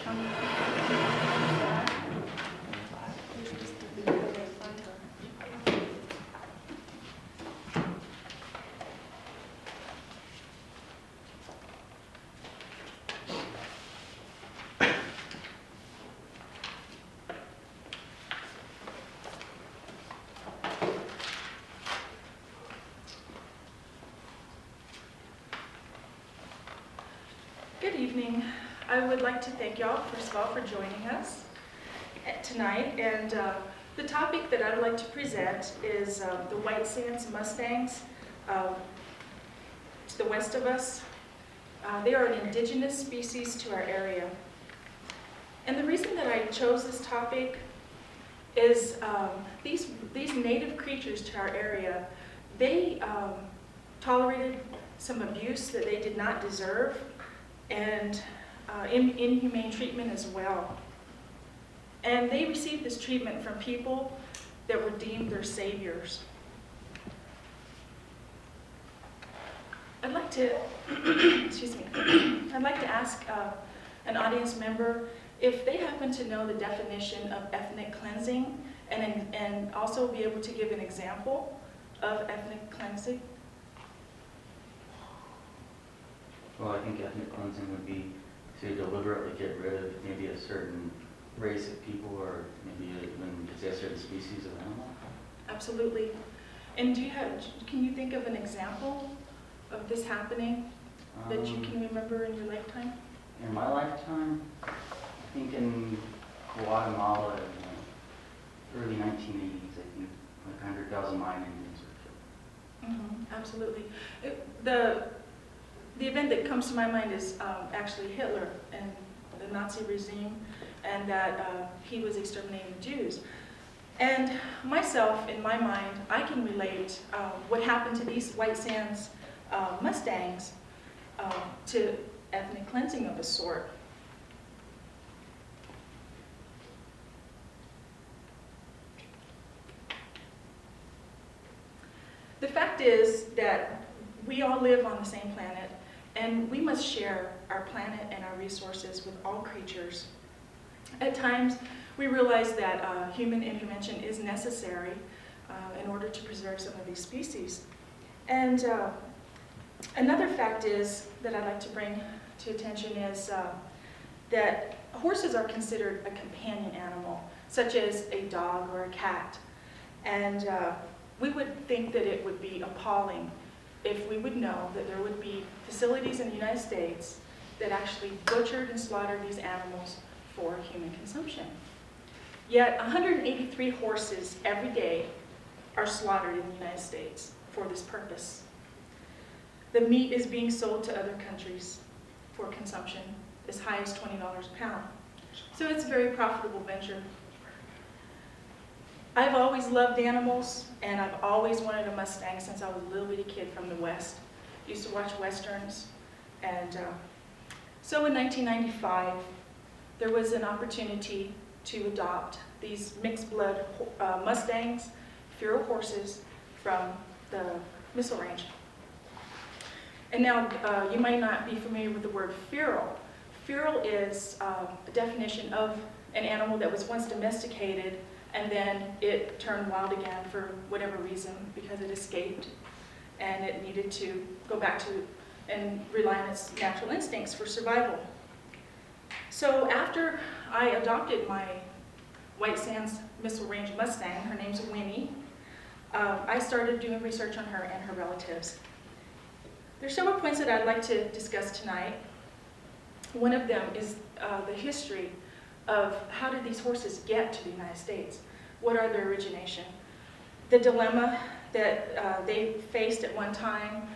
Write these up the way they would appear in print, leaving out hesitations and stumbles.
Good evening. I would like to thank y'all, first of all, for joining us tonight. And the topic that I would like to present is the White Sands Mustangs to the west of us. They are an indigenous species to our area. And the reason that I chose this topic is these native creatures to our area, they tolerated some abuse that they did not deserve, and inhumane treatment as well. And they received this treatment from people that were deemed their saviors. I'd like to, excuse me, I'd like to ask an audience member if they happen to know the definition of ethnic cleansing and also be able to give an example of ethnic cleansing. Well, I think ethnic cleansing would be to deliberately get rid of maybe a certain race of people, or maybe even a certain species of animal. Absolutely. And can you think of an example of this happening that you can remember in your lifetime? In my lifetime, I think in Guatemala in the early 1980s, I think like 100,000 Mayan Indians were killed. Absolutely. The event that comes to my mind is actually Hitler and the Nazi regime, and that he was exterminating Jews. And myself, in my mind, I can relate what happened to these White Sands Mustangs to ethnic cleansing of a sort. The fact is that we all live on the same planet, and we must share our planet and our resources with all creatures. At times, we realize that human intervention is necessary in order to preserve some of these species. And another fact is that I'd like to bring to attention is that horses are considered a companion animal, such as a dog or a cat. And we would think that it would be appalling if we would know that there would be facilities in the United States that actually butchered and slaughtered these animals for human consumption. Yet 183 horses every day are slaughtered in the United States for this purpose. The meat is being sold to other countries for consumption, as high as $20 a pound. So it's a very profitable venture. I've always loved animals, and I've always wanted a Mustang since I was a little bitty kid from the West. Used to watch Westerns. And so in 1995, there was an opportunity to adopt these mixed blood Mustangs, feral horses, from the missile range. And now, you might not be familiar with the word feral. Feral is a definition of an animal that was once domesticated, and then it turned wild again for whatever reason, because it escaped and it needed to go back to and rely on its natural instincts for survival. So after I adopted my White Sands Missile Range Mustang, her name's Whinny, I started doing research on her and her relatives. There's several points that I'd like to discuss tonight. One of them is the history of how did these horses get to the United States? What are their origination? The dilemma that they faced at one time,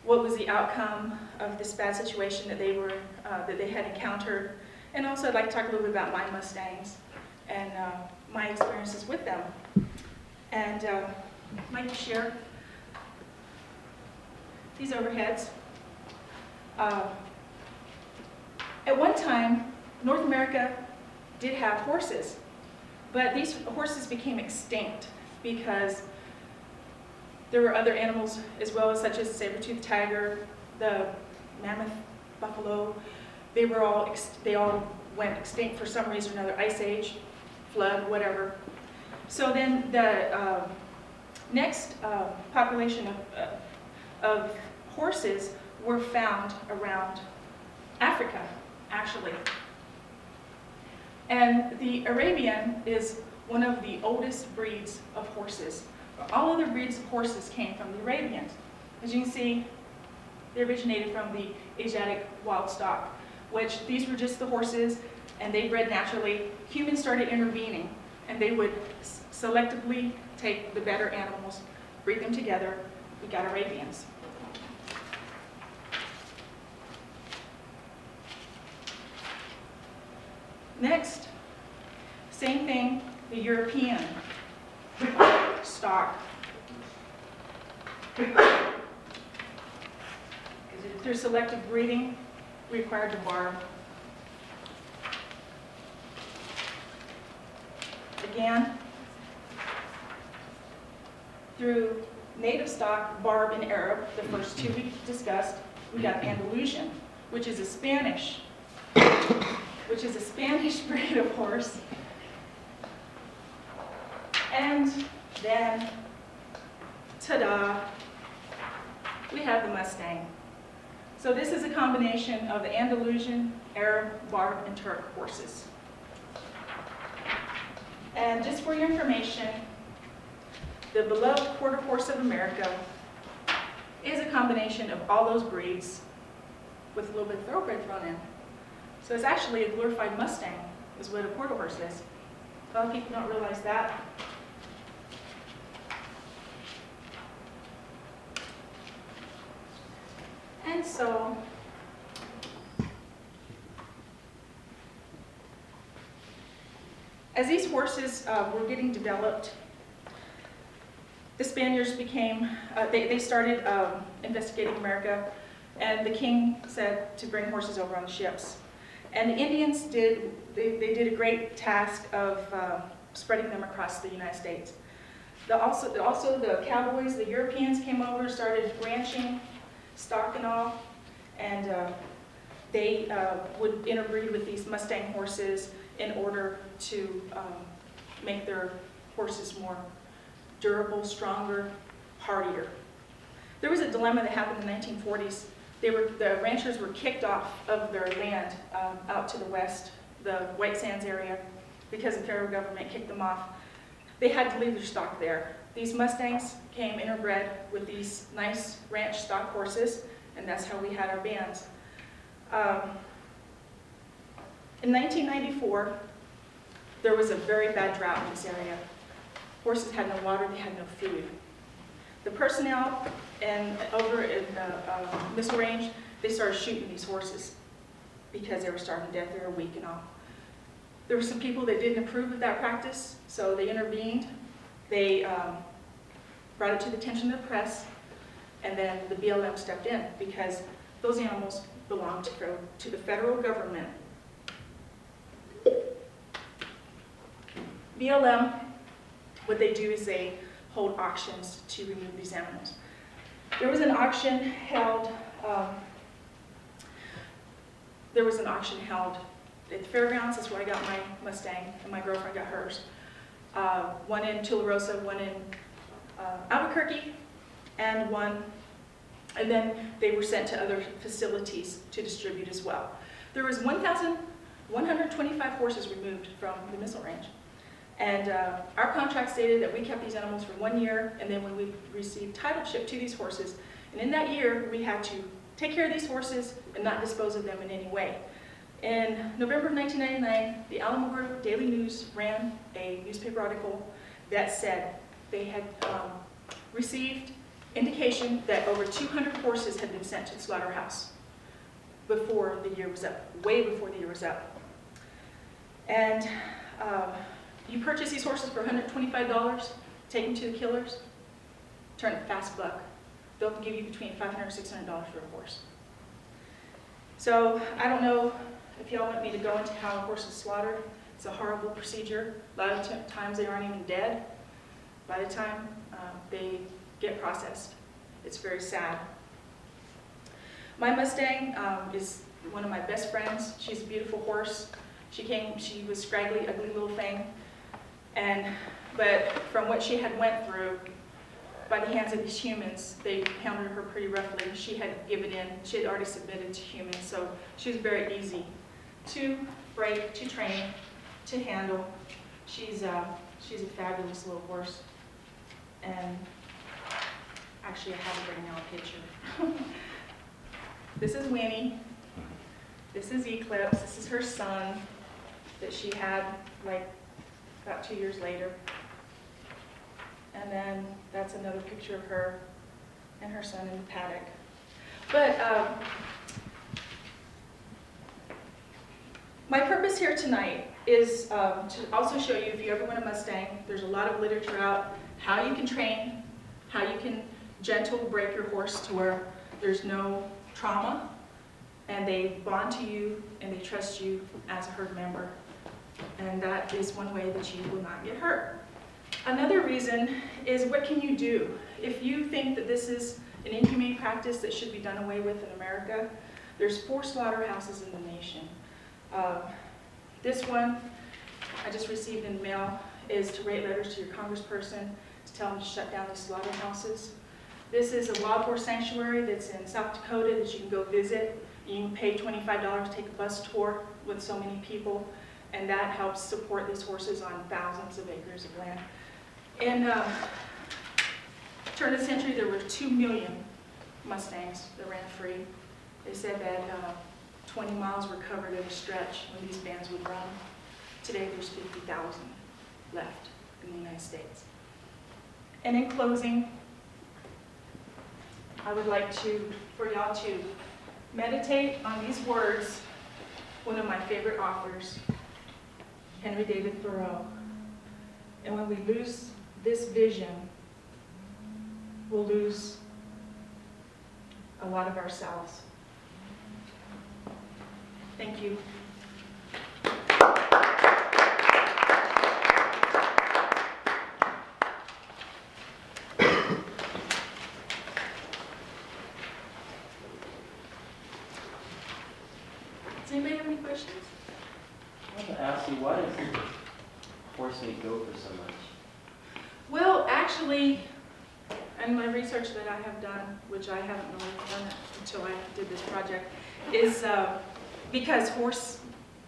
what was the outcome of this bad situation that they had encountered, and also I'd like to talk a little bit about my Mustangs and my experiences with them. And I'd like to share these overheads. At one time, North America did have horses, but these horses became extinct because there were other animals as well, such as the saber-toothed tiger, the mammoth buffalo. they all went extinct for some reason or another, ice age, flood, whatever. So then the next population of horses were found around Africa, actually. And the Arabian is one of the oldest breeds of horses. All other breeds of horses came from the Arabians. As you can see, they originated from the Asiatic wild stock, which these were just the horses, and they bred naturally. Humans started intervening, and they would selectively take the better animals, breed them together. We got Arabians. Next, same thing, the European stock. Through selective breeding, we acquired the barb. Again, through native stock, barb, and Arab, the first two we discussed, we got Andalusian, which is a Spanish breed of horse. And then, ta-da, we have the Mustang. So this is a combination of the Andalusian, Arab, barb, and Turk horses. And just for your information, the beloved quarter horse of America is a combination of all those breeds with a little bit of thoroughbred thrown in. So it's actually a glorified Mustang, is what a quarter horse is. A lot of people don't realize that. And so, as these horses were getting developed, the Spaniards became, they started investigating America, and the king said to bring horses over on the ships. And the Indians did a great task of spreading them across the United States. Also the cowboys, the Europeans came over, started ranching, stock and all, and they would interbreed with these Mustang horses in order to make their horses more durable, stronger, hardier. There was a dilemma that happened in the 1940s. The ranchers were kicked off of their land out to the west, the White Sands area, because the federal government kicked them off. They had to leave their stock there. These Mustangs came interbred with these nice ranch stock horses, and that's how we had our bands. In 1994, there was a very bad drought in this area. Horses had no water, they had no food. The personnel over in the missile range, they started shooting these horses because they were starving to death, they were weak and all. There were some people that didn't approve of that practice, so they intervened. They brought it to the attention of the press, and then the BLM stepped in because those animals belonged to the federal government. BLM, what they do is they hold auctions to remove these animals. There was an auction held. At the fairgrounds. That's where I got my Mustang, and my girlfriend got hers. One in Tularosa, one in Albuquerque, and then they were sent to other facilities to distribute as well. There was 1,125 horses removed from the missile range. And our contract stated that we kept these animals for 1 year, and then when we received titleship to these horses, and in that year, we had to take care of these horses and not dispose of them in any way. In November of 1999, the Alamogordo Daily News ran a newspaper article that said they had received indication that over 200 horses had been sent to the slaughterhouse before the year was up, way before the year was up. And you purchase these horses for $125, take them to the killers, turn it fast buck. They'll give you between $500 and $600 for a horse. So I don't know if y'all want me to go into how a horse is slaughtered. It's a horrible procedure. A lot of times they aren't even dead by the time they get processed. It's very sad. My Mustang is one of my best friends. She's a beautiful horse. She was scraggly, ugly little thing. But from what she had went through, by the hands of these humans, they handled her pretty roughly. She had given in. She had already submitted to humans, so she was very easy to break, to train, to handle. She's a fabulous little horse. And actually, I have it right now, a picture. This is Whinny. This is Eclipse. This is her son that she had like about 2 years later. And then that's another picture of her and her son in the paddock. But my purpose here tonight is to also show you, if you ever want a Mustang, there's a lot of literature out, how you can train, how you can gentle break your horse to where there's no trauma, and they bond to you and they trust you as a herd member. And that is one way that you will not get hurt. Another reason is, what can you do? If you think that this is an inhumane practice that should be done away with in America, there's 4 slaughterhouses in the nation. This one I just received in the mail is to write letters to your congressperson to tell them to shut down these slaughterhouses. This is a wild horse sanctuary that's in South Dakota that you can go visit. You can pay $25 to take a bus tour with so many people, and that helps support these horses on thousands of acres of land. In turn of the century, there were 2 million Mustangs that ran free. They said that 20 miles were covered in a stretch when these bands would run. Today, there's 50,000 left in the United States. And in closing, I would like for y'all to meditate on these words, one of my favorite authors, Henry David Thoreau. And when we lose this vision, we'll lose a lot of ourselves. Thank you. Does anybody have any questions? I want to ask you, why does horse meat go for so much? Well, actually, and my research that I have done, which I haven't really done until I did this project, is because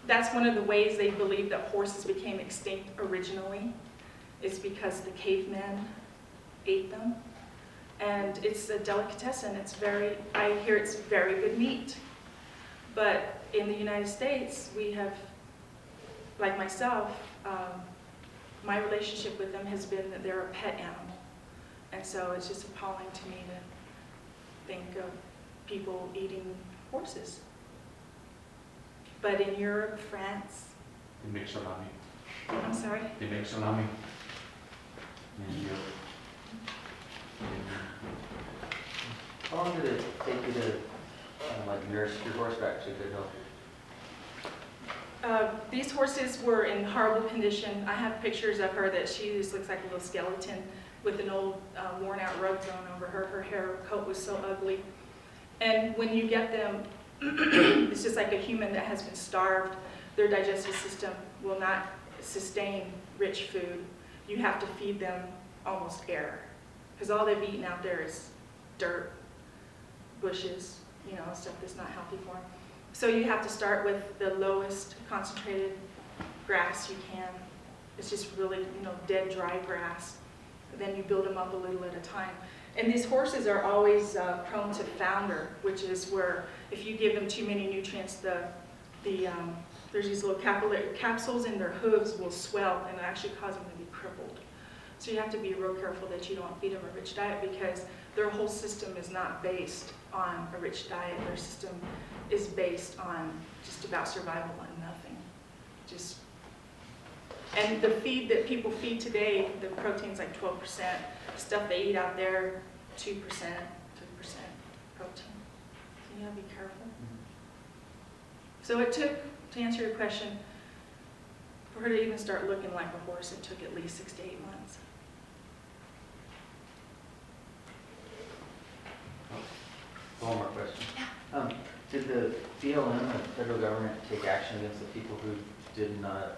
that's one of the ways they believe that horses became extinct originally, is because the cavemen ate them. And it's a delicatessen. I hear it's very good meat. But in the United States, we have, like myself, my relationship with them has been that they're a pet animal. And so it's just appalling to me to think of people eating horses. But in Europe, France... They make salami. I'm sorry? They make salami. In Europe. How long did it take you to nurse your horse back to good health? These horses were in horrible condition. I have pictures of her that she just looks like a little skeleton with an old worn out robe thrown over her. Her hair coat was so ugly. And when you get them, it's just like a human that has been starved. Their digestive system will not sustain rich food. You have to feed them almost air, because all they've eaten out there is dirt, bushes, stuff that's not healthy for them. So you have to start with the lowest concentrated grass you can. It's just really, dead, dry grass. Then you build them up a little at a time. And these horses are always prone to founder, which is where if you give them too many nutrients, there's these little capsules in their hooves will swell and actually cause them to be crippled. So you have to be real careful that you don't feed them a rich diet, because their whole system is not based on a rich diet. Their system is based on just about survival and nothing. And the feed that people feed today, the protein's like 12%. Stuff they eat out there, 2%, 3% protein. So you gotta be careful. So it took, to answer your question, for her to even start looking like a horse, it took at least 6 to 8 months. One more question. Did the BLM, the federal government, take action against the people who did not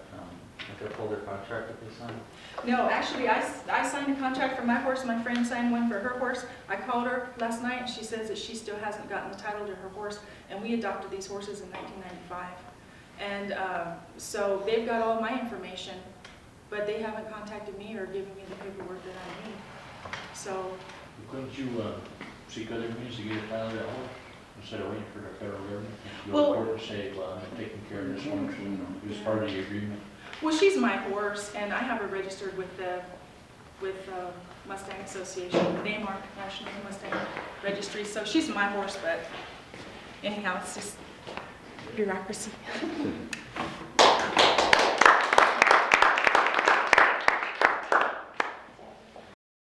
uphold their contract that they signed? No, actually, I signed a contract for my horse, my friend signed one for her horse. I called her last night, and she says that she still hasn't gotten the title to her horse, and we adopted these horses in 1995. And so they've got all my information, but they haven't contacted me or given me the paperwork that I need. So, Couldn't you seek other means to get a title of that horse instead of waiting for the federal government? Go Well- to court and say, well, I'm taking care of this one, it was part of the agreement. well, she's my horse, and I have her registered with Mustang Association, the NAMAR, National Mustang Registry. So she's my horse, but anyhow, it's just bureaucracy.